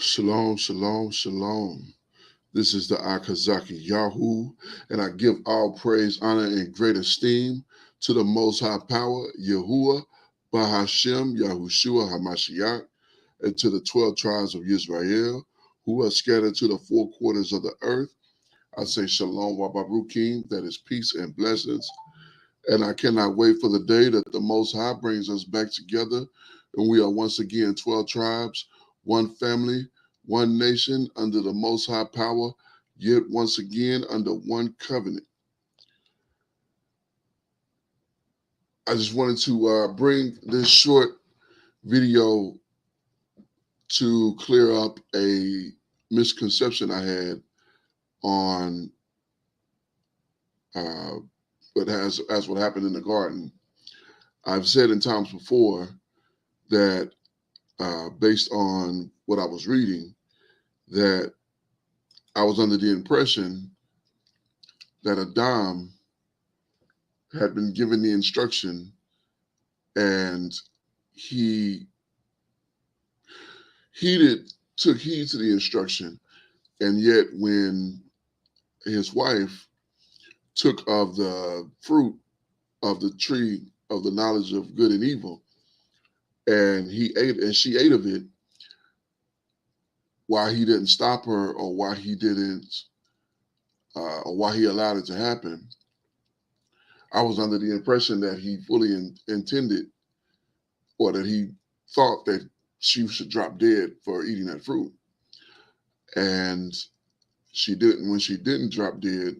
Shalom, shalom, shalom. This is the Akazaki Yahoo, and I give all praise, honor, and great esteem to the Most High Power, Yahuwah, Bahashem, Yahushua, Hamashiach, and to the 12 tribes of Israel who are scattered to the four quarters of the earth. I say shalom, wabarukim, that is peace and blessings. And I cannot wait for the day that the Most High brings us back together. And we are once again 12 tribes, one family, one nation under the Most High power, yet once again under one covenant. I just wanted to bring this short video to clear up a misconception I had on uh, as what happened in the garden. I've said in times before that based on what I was reading, that I was under the impression that Adam had been given the instruction and he took heed to the instruction. And yet when his wife took of the fruit of the tree of the knowledge of good and evil, and she ate of it, why he didn't stop her or why he didn't or why he allowed it to happen, I was under the impression that he fully intended, or that he thought that she should drop dead for eating that fruit. And she didn't. When she didn't drop dead,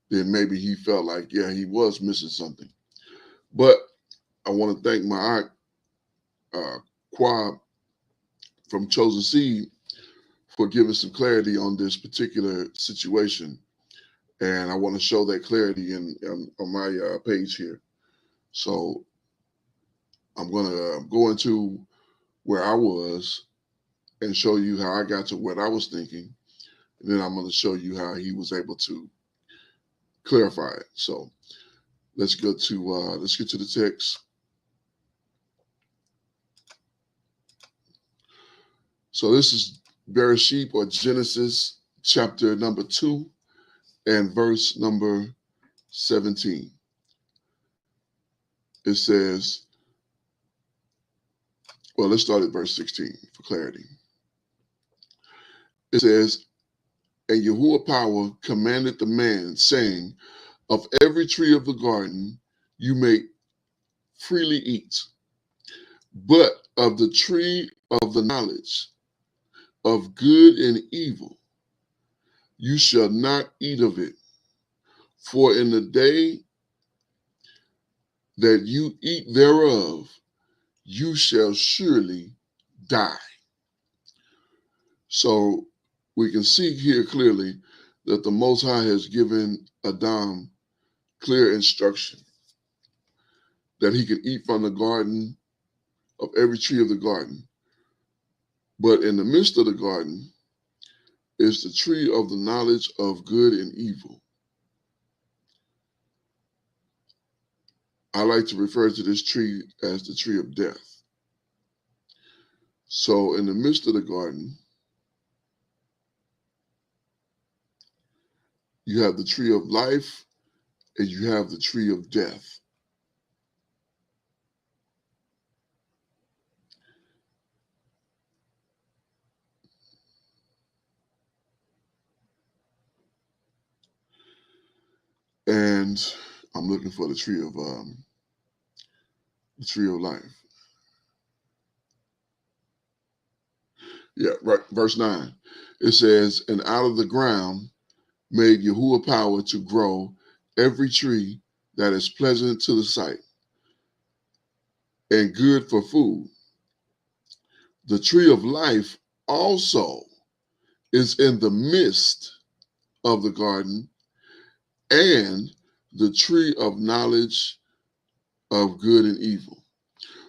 then maybe he felt like, yeah, he was missing something. But I want to thank my aunt, Quab from Chosen Seed, for giving some clarity on this particular situation. And I want to show that clarity on my page here. So I'm going to go into where I was and show you how I got to what I was thinking. And then I'm going to show you how he was able to clarify it. So let's get to the text. So this is Bereshit, or Genesis, chapter number 2 and verse number 17. It says, well, let's start at verse 16 for clarity. It says, and Yahuwah power commanded the man, saying, of every tree of the garden you may freely eat, but of the tree of the knowledge of good and evil you shall not eat of it, for in the day that you eat thereof you shall surely die. So we can see here clearly that the Most High has given Adam clear instruction that he could eat from the garden, of every tree of the garden. But in the midst of the garden is the tree of the knowledge of good and evil. I like to refer to this tree as the tree of death. So in the midst of the garden, you have the tree of life and you have the tree of death. And I'm looking for the tree of life. Yeah, right. Verse 9. It says, and out of the ground made Yahuwah power to grow every tree that is pleasant to the sight and good for food. The tree of life also is in the midst of the garden, and the tree of knowledge of good and evil.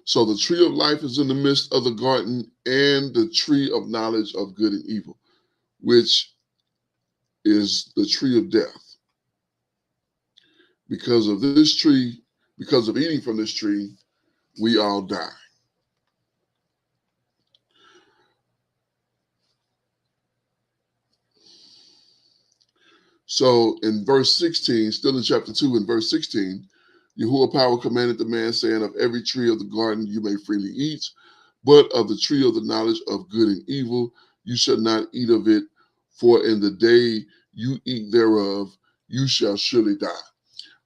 So the tree of life is in the midst of the garden, and the tree of knowledge of good and evil, which is the tree of death. Because of this tree, because of eating from this tree, we all die. So in verse 16, still in chapter 2, in verse 16, Yahuwah power commanded the man, saying, of every tree of the garden you may freely eat, but of the tree of the knowledge of good and evil you shall not eat of it, for in the day you eat thereof you shall surely die.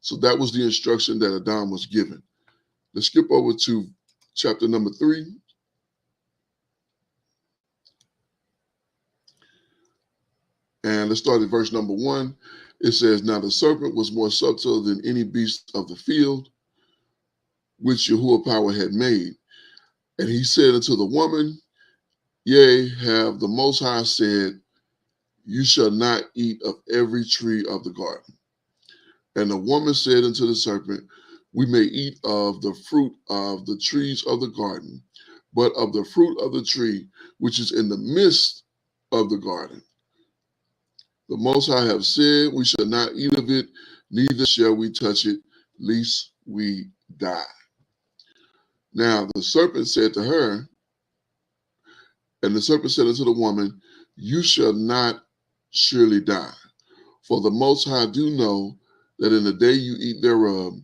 So that was the instruction that Adam was given. Let's skip over to chapter number 3. And let's start at verse number 1. It says, now the serpent was more subtle than any beast of the field, which Yahuwah power had made. And he said unto the woman, yea, have the Most High said, you shall not eat of every tree of the garden. And the woman said unto the serpent, we may eat of the fruit of the trees of the garden, but of the fruit of the tree which is in the midst of the garden, the Most High have said, we shall not eat of it, neither shall we touch it, lest we die. Now the serpent said to her, and the serpent said unto the woman, you shall not surely die. For the Most High do know that in the day you eat thereof,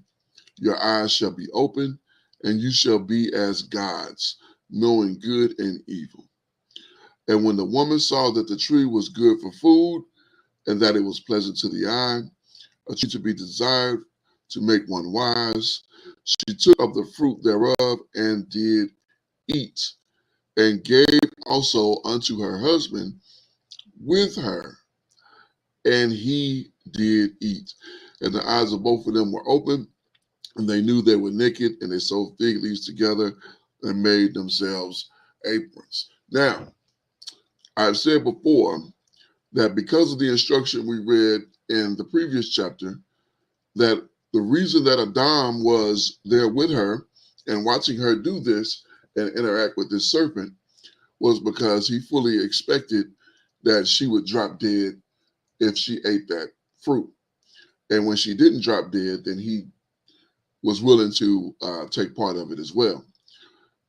your eyes shall be opened, and you shall be as gods, knowing good and evil. And when the woman saw that the tree was good for food, and that it was pleasant to the eye, a tree to be desired to make one wise, she took of the fruit thereof and did eat, and gave also unto her husband with her, and he did eat. And the eyes of both of them were open, and they knew they were naked, and they sewed fig leaves together and made themselves aprons. Now, I've said before that because of the instruction we read in the previous chapter, that the reason that Adam was there with her and watching her do this and interact with this serpent was because he fully expected that she would drop dead if she ate that fruit. And when she didn't drop dead, then he was willing to take part of it as well.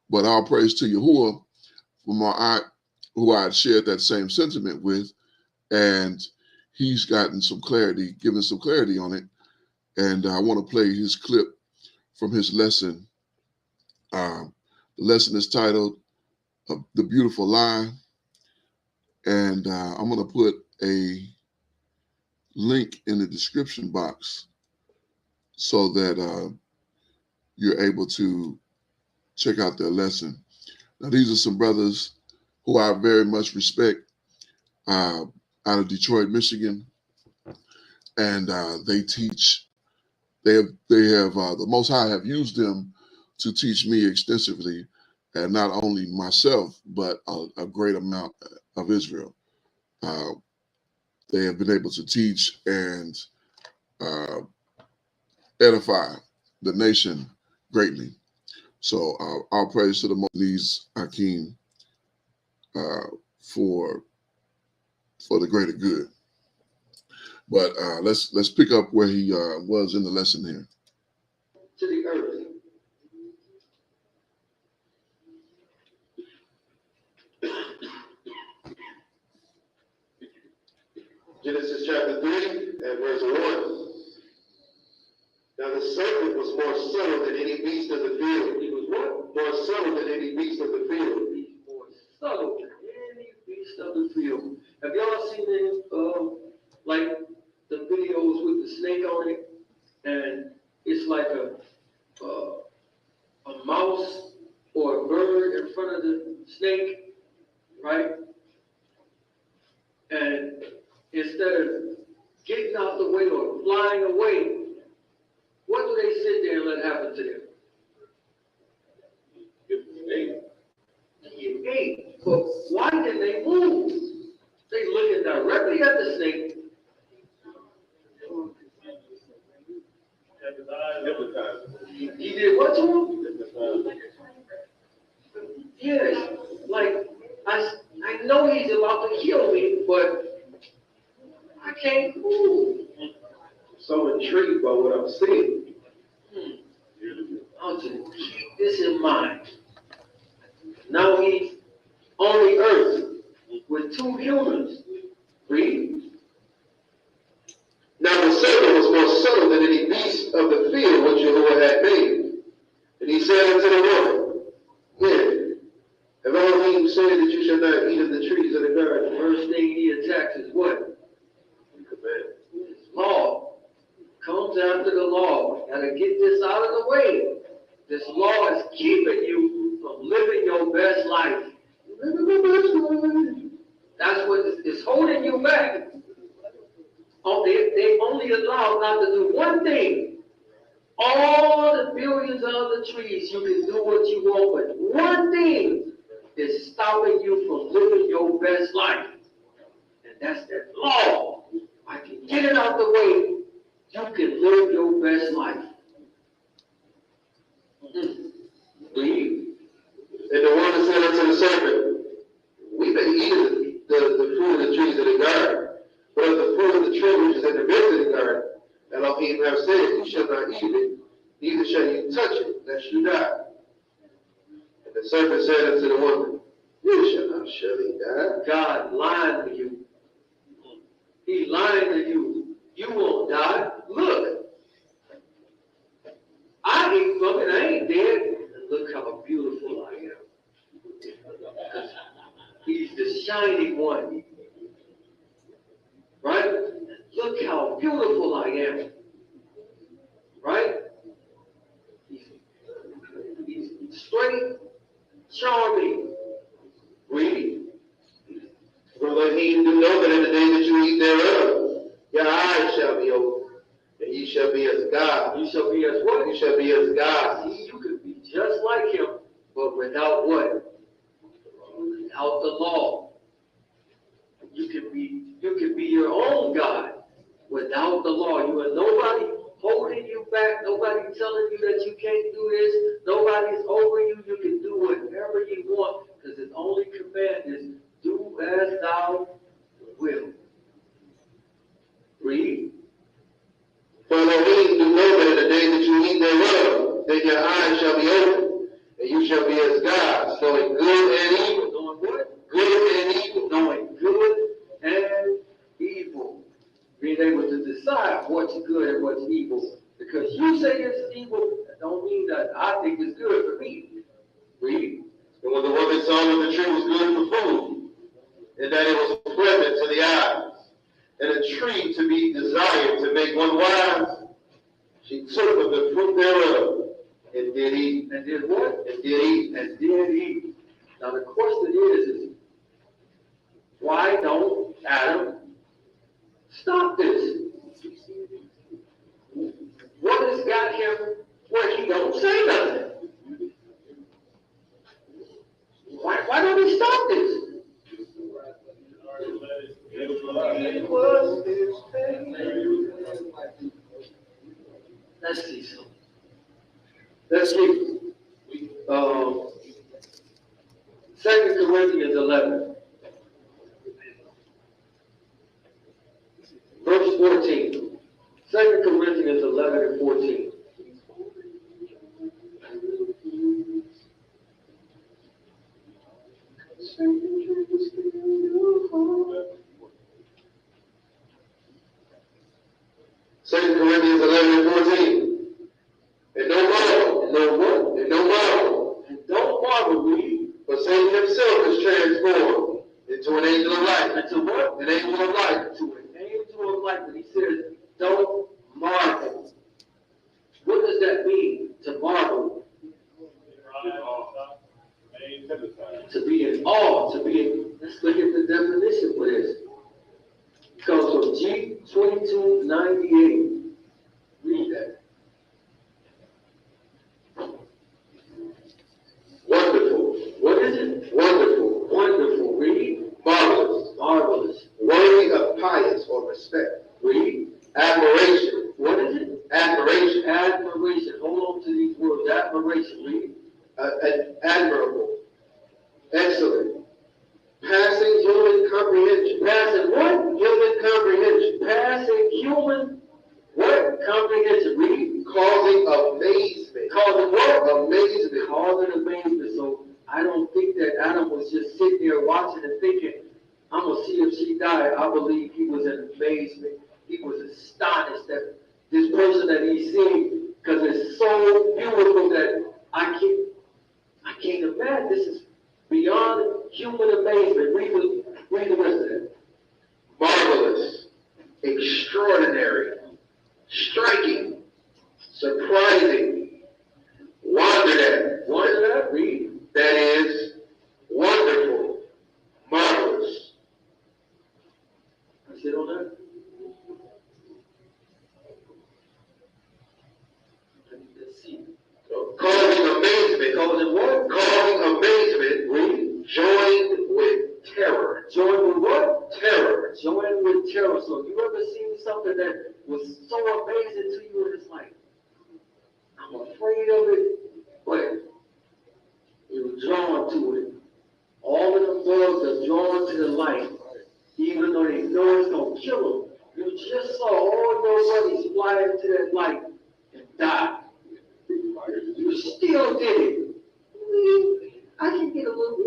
But all praise to Yahuwah, from our aunt, who I had shared that same sentiment with, and he's gotten some clarity, given some clarity on it. And I want to play his clip from his lesson. The lesson is titled The Beautiful Lie. And I'm going to put a link in the description box so that you're able to check out their lesson. Now, these are some brothers who I very much respect out of Detroit, Michigan. And they teach, they have the Most High have used them to teach me extensively, and not only myself, but a great amount of Israel. They have been able to teach and edify the nation greatly. So all praise to the Most Akeem for the greater good. But let's pick up where he was in the lesson here. To the earth. Genesis chapter 3 and verse 1. Now the serpent was more subtle than any beast of the field. He was what? More subtle than any beast of the field. More subtle than any beast of the field. Have y'all seen it, like the videos with the snake on it? And it's like a mouse or a bird in front of the snake, right? And instead of getting out the way or flying away, what do they sit there and let happen to them? Get ate. But why did they move? They looking directly at the snake. He did what to him? Yes, like I know he's about to kill me, but I can't move. So intrigued by what I'm seeing. I'll just keep this in mind. Now he's on the earth with two humans. Read. settle than any beast of the field which Yahuwah had made. And he said unto the woman, Yea, have Elohim said that you shall not eat of the trees of the garden? The first thing he attacks is what? The command. His law. Comes after the law. Gotta get this out of the way. This law is keeping you from living your best life. That's what is holding you back. Oh, they only allow not to do one thing. All the billions of other trees, you can do what you want, but one thing is stopping you from living your best life. And that's that law. I can get it out the way. You can live your best life. Read. And the woman said unto the serpent, We may eat of the fruit of the trees of the garden, but of the fruit of the tree which is in the midst of the garden, Elohim have said, You shall not eat it, neither shall you touch it, lest you die. And the serpent said unto the woman, You shall not surely die. God lying to you. He lying to you. You won't die. Look. I ain't looking, I ain't dead. And look how beautiful I am. He's the shining one. Right? Look how beautiful I am. Right? He's straight, charming. Read. For Elohim do know that in the day that you eat thereof, your eyes shall be opened, and ye shall be as God. You shall be as what? You shall be as God. See, you could be just like him, but without what? Without the law. You can be your own God without the law. You are nobody holding you back, nobody telling you that you can't do this, nobody's over you. You can do whatever you want, because his only command is do as thou wilt. Read. For Elohim do know that in the day that you eat thereof, then your eyes shall be opened, and you shall be as gods, knowing good and evil. Knowing what? Good and evil. Knowing good and evil. Being able to decide what's good and what's evil. Because you say it's evil, that don't mean that I think it's good for me. Read. And when the woman saw that the tree was good for food, and that it was pleasant to the eyes, and a tree to be desired to make one wise, she took of the fruit thereof, and did eat. And did what? And did eat. And did eat. Now the question is why don't Adam stop this? What has got him where he don't say nothing? Why don't he stop this? Let's see something. Let's see. 2 Corinthians 11. Verse 14. 2 Corinthians 11 and 14. Second Corinthians 11 and 14. And no marvel, And no what? and no marvel, And don't marvel, read. for Satan himself is transformed into an angel of light. Into what? An angel of light. To an angel of light. But he says, don't marvel. What does that mean, to marvel? To be in awe, to be in, let's look at the definition for this. It comes from G2298. Read that. Wonderful, What is it? wonderful, Wonderful. Read. marvelous, Marvelous. worthy of pious or respect. Read. Admiration, What is it? admiration, Admiration. Hold on to these words. Admiration. Read. admirable, excellent, passing human comprehension. Passing what? Human comprehension, Passing human what? Comprehension. Read. causing amazement. Causing what? Amazement. Causing amazement. So I don't think that Adam was just sitting there watching and thinking, I'm going to see if she died. I believe he was in amazement. He was astonished that this person that he's seen, because it's so beautiful that I can't imagine. This is beyond human amazement. Read the rest of that. Marvelous, extraordinary, striking, surprising, wondered at. Wondered at? Read. That is, wonderful, marvelous. I sit on that. Let's see. Causing amazement. Causing what? Causing amazement. Read. Joined with terror. Joined with what? Terror. Joined with terror. So you ever seen something that was so amazing to you and it's like, I'm afraid of it, but you're drawn to it. All of the bugs are drawn to the light, even though they know it's going to kill them. You just saw all your buddies fly into that light and die. You still did it. I can get a little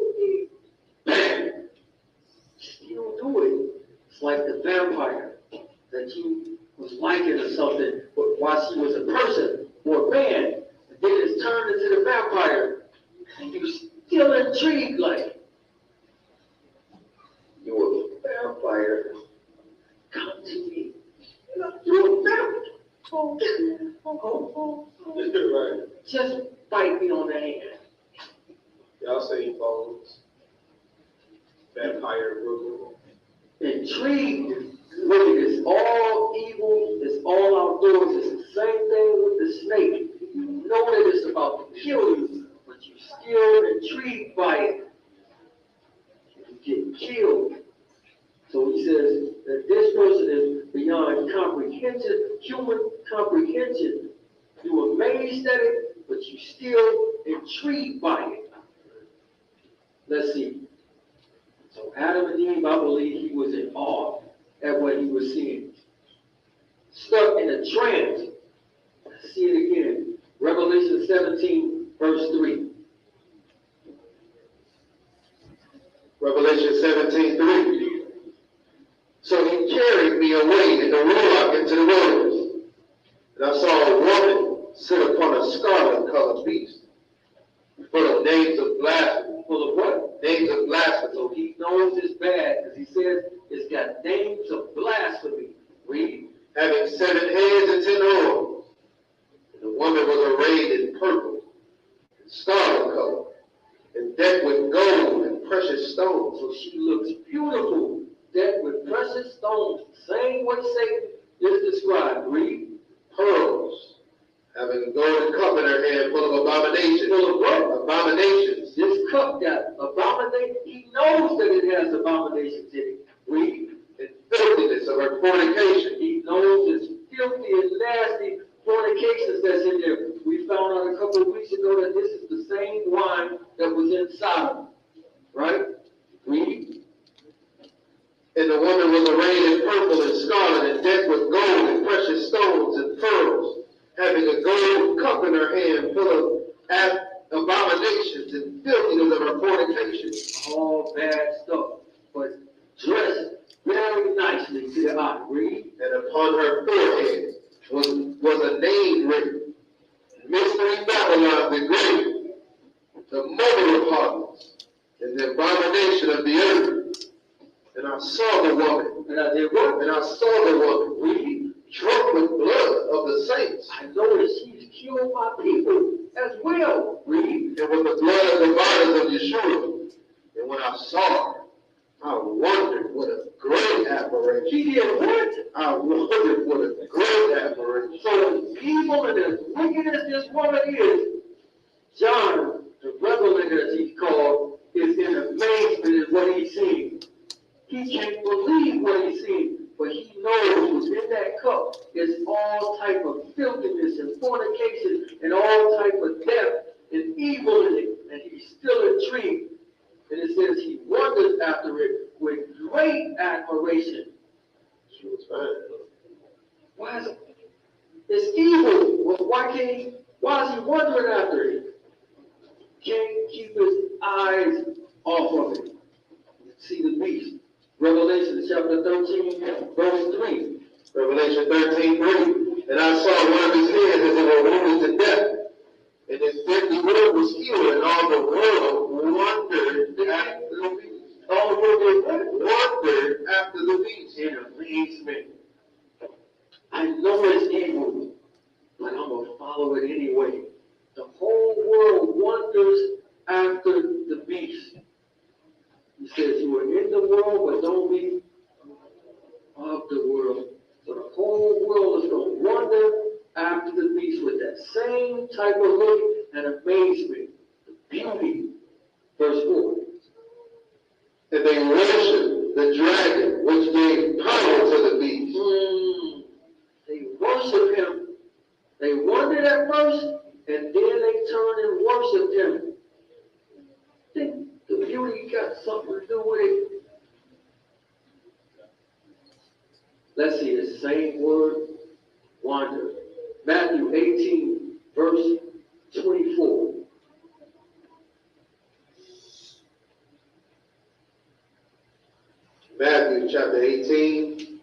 bam. Still do it. It's like the vampire that you was liking or something, but while she was a person or a man, and then it's turned into the vampire, and you still intrigued like, you're a vampire. Come to me. You're a vampire. Right. Just bite me on the hand. Y'all seen phones. Vampire Brooklyn. Intrigued. Look at this. All evil is all outdoors. It's the same thing with the snake. You know that it's about to kill you, but you still intrigued by it. You get killed. So he says that this person is beyond comprehension, human comprehension. You're amazed at it, but you still intrigued by it. Let's see. So Adam and Eve, I believe he was in awe at what he was seeing. Stuck in a trance. Let's see it again. Revelation 17, verse 3. Revelation 17:3. So he carried me away in the ruach into the wilderness, and I saw a woman sit upon a scarlet-colored beast, full of names of blasphemy. Full of what? Names of blasphemy. So he knows it's bad because he says it's got names of blasphemy. Read. Having 7 heads and 10 horns. And the woman was arrayed in purple, and scarlet color, and decked with gold and precious stones. So she looks beautiful, decked with precious stones, same way Satan is described. Read. Pearls, having a golden cup in her hand full of abominations. Full of what? Abominations. This cup got abomination. He knows that it has abominations in it. Read. And filthiness of her fornication. He knows it's filthy and nasty fornications that's in there. We found out a couple of weeks ago that this is the same wine that was in Sodom. Right? Read. And the woman was arrayed in purple and scarlet, and decked with gold and precious stones and pearls, having a gold cup in her hand full of abominations and filthiness of her fornication. All bad stuff, but dressed very nicely to the eye. Read. And upon her forehead was a name written, Mystery Babylon the Great, the mother of harlots, and the abomination of the earth. And I saw the woman. And I did what? And I saw the woman. Read. Drunk with blood of the saints. I know that she's killed my people as well. Read. And with the blood of the martyrs of Yeshua. And when I saw her, I wondered what a great admiration. He did what? I wondered what a great admiration. So as evil and as wicked as this woman is, John, the revelator as he's called, is in amazement at what he's seeing. He can't believe what he's seeing, but he knows in that cup is all type of filthiness and fornication and all type of death and evil in it, and he's still intrigued. And it says he wonders after it with great admiration. She was fine. Why is it? It's evil. Well, why is he wondering after it? Can't keep his eyes off of it. See the beast. Revelation chapter 13, verse 3. Revelation 13:3. And I saw one of his hands as it were wounded to death. And his deadly wound was healed, and all the world wondered after the beast. All the world wondered after the beast. In amazement. I know it's evil, but I'm going to follow it anyway. The whole world wonders after the beast. He says, you are in the world, but don't be of the world. So the whole world is going to wonder after the beast with that same type of look and amazement, the beauty. Verse 4. And they worshiped the dragon, which gave power to the beast. They worship him. They wondered at first, and then they turned and worshiped him. Think the beauty got something to do with it. Let's see the same word, wander. Matthew 18, verse 24. Matthew chapter 18,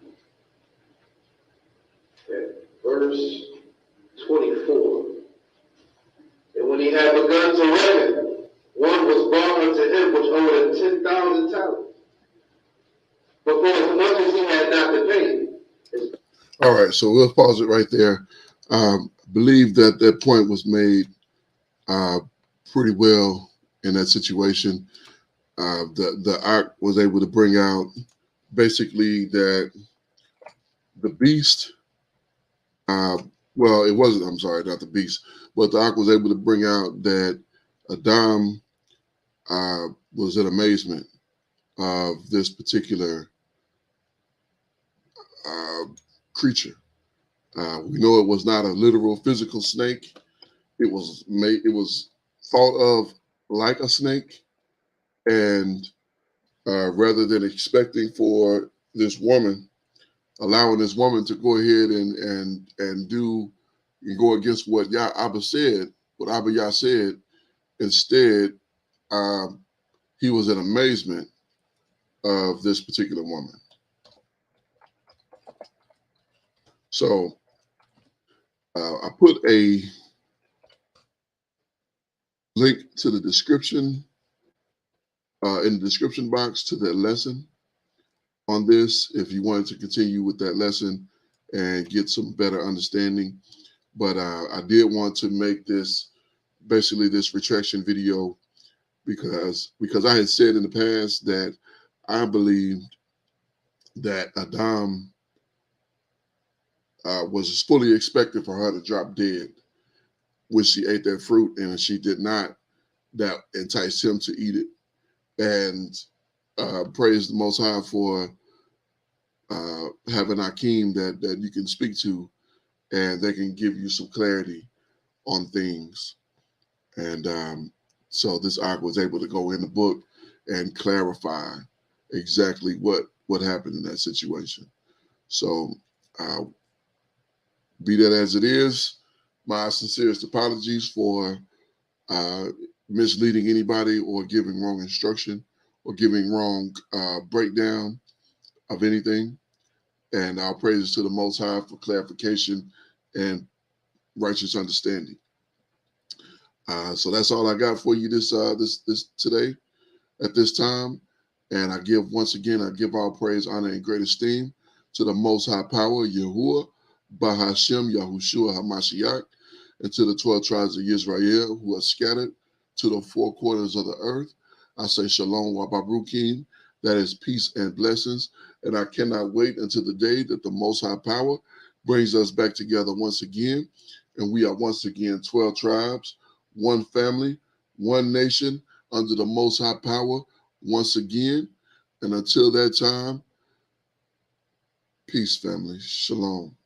verse 24. And when he had begun to reckon, one was brought unto him which owed him 10,000 talents. But for as much as he had not to pay. All right, so we'll pause it right there. Believe that that point was made pretty well in that situation. The ark was able to bring out basically that the beast, well, it wasn't, I'm sorry, not the beast, but the ark was able to bring out that Adam was in amazement of this particular creature. We know it was not a literal physical snake. It was made. It was thought of like a snake, and rather than expecting for this woman, allowing this woman to go ahead and do and go against what Abba said, what Abba Yah said, instead, he was in amazement of this particular woman. So I put a link to the description in the description box to that lesson on this if you wanted to continue with that lesson and get some better understanding. But I did want to make this basically this retraction video because I had said in the past that I believed that Adam was fully expected for her to drop dead when she ate that fruit, and she did not. That enticed him to eat it. And praise the Most High for having Akeem that you can speak to, and they can give you some clarity on things. And so this arc was able to go in the book and clarify exactly what happened in that situation. So be that as it is, my sincerest apologies for misleading anybody or giving wrong instruction or giving wrong breakdown of anything. And our praises to the Most High for clarification and righteous understanding. So that's all I got for you this today at this time. And I give all praise, honor, and great esteem to the Most High Power, Yahuwah, Bahashem, Yahushua, Hamashiach, and to the 12 tribes of Israel who are scattered to the four corners of the earth. I say shalom wa babrukim, that is peace and blessings. And I cannot wait until the day that the Most High Power brings us back together once again. And we are once again 12 tribes, one family, one nation under the Most High Power once again. And until that time, peace, family. Shalom.